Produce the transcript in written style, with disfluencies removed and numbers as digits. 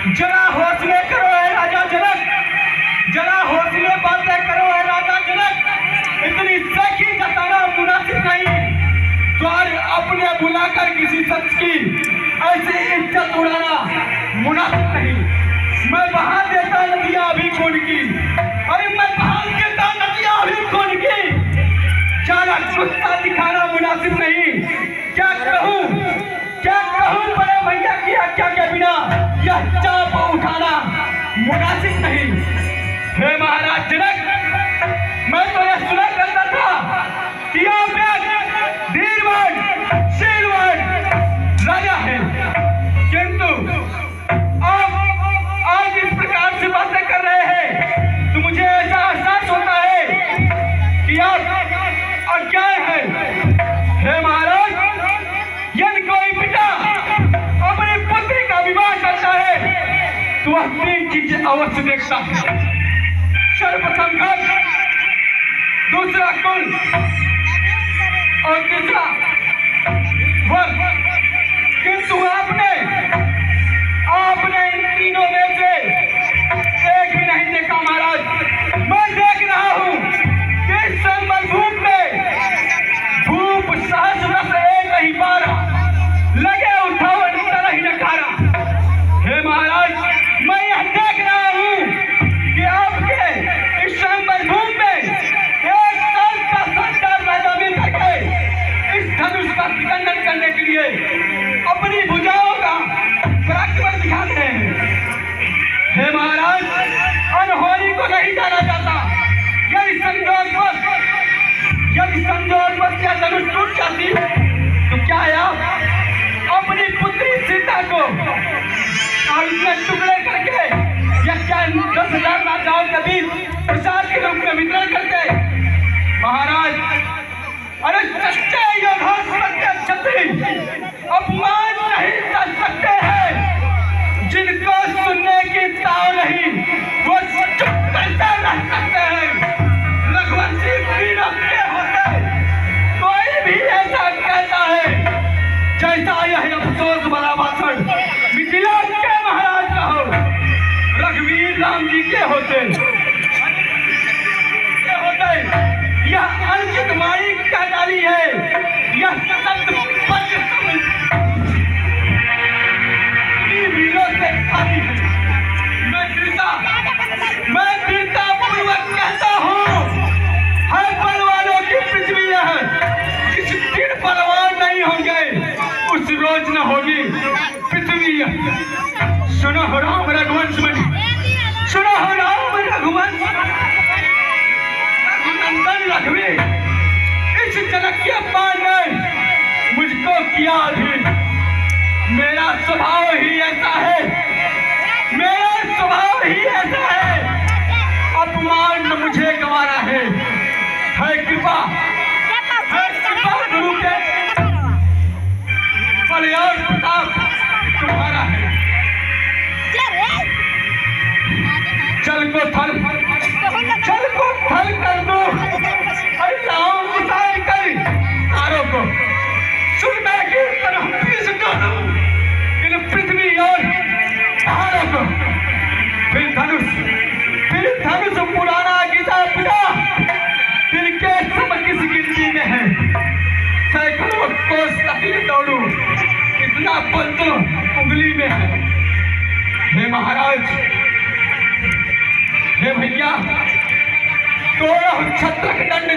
जरा होश में करो है राजा जनक, जरा होश में बातें करो है राजा जनक। इतनी सखी जताना मुनासिब नहीं। द्वार अपने बुलाकर किसी शख्स की ऐसी इज्जत उड़ाना मुनासिब नहीं। मैं बहा देता नदियां अभी खून की, अरे मैं बहा देता नदियां अभी खून की। ज्यादा गुस्सा दिखाना मुनासिब नहीं। क्या कहूँ बड़े भैया की हत्या के बिना यह चाप उठाना मुनासिब नहीं। हे महाराज जनक, मैं तो यह सुना करता था कि आप एक धीरवान शीलवान राजा है, किंतु आप आज इस प्रकार से बातें कर रहे हैं तो मुझे ऐसा एहसास होता है कि आप अज्ञान हैं। हे महाराज, यदि कोई पिता अपनी पुत्री का विवाह करता है तो वह तीन चीजें अवश्य देखता है। सर्वप्रथम घर, दूसरा कुल और तीसरा वर। किंतु आपने इन तीनों में से एक भी नहीं देखा महाराज। मैं देख रहा हूं कि इस संबल भूप में भूप सहस्र से एक ही बार लगे उठावन तरह ही नकारा। हे महाराज, मैं यह देख रहा हूं कि आपके इस संबल भूप में एक साल का संचार राजा मिल करके इस धनुष का खंडन करने के लिए अपनी भुजाओं का पराक्रम दिखा रहे हैं। हे महाराज, अनहोनी को नहीं जाना जाता। यदि संजोगवश यह धनुष टूट जाती तो क्या आप अपनी पुत्री सीता को और इतने टुकड़े करके या क्या 10,000 राजाओं के बीच प्रसाद के रूप में वितरण करते? महाराज, अरे सच्चे योद्धा, सच्चे क्षत्रिय अपमान नहीं कर सकते हैं। जिनको सुनने की ताव नहीं वो चुप करते रह सकते हैं। रघुवंशी वीरों के होते कोई भी ऐसा कहता है जैसा यह अफसोस वाला भाषण मिथिला के महाराज का हो। रघुवीर राम जी के होते यह अंकित वाणी का डाली है। यह सत्य वीरों से खाली है। मैं वीरता पूर्वक कहता हूँ, हर पल वालों की पृथ्वी है। किसी दिन बलवान नहीं होंगे उस रोज न होगी पृथ्वी। सुनो हो राम रघुवंश में, सुनो हो राम रघुवंश नंदन रघुवीर। इस जनक के पान ने मुझको किया अधीन। मेरा स्वभाव ही ऐसा है, मेरा स्वभाव ही ऐसा है। अपमान न मुझे गंवारा है। कृपा गुरु के बल और प्रताप तुम्हारा है। चल को थल कर दो। तारों को सुन मैं कीर्तन पीस डालूं इन पृथ्वी और पहाड़ों को। फिर धनुष पुराना गीता पिता दिल के सब किस गिनती में है। सैकड़ों कोस तकलीफ दौड़ू, इतना बल तो उंगली में है। हे महाराज, हे भैया, तोड़ो छत्रक दंड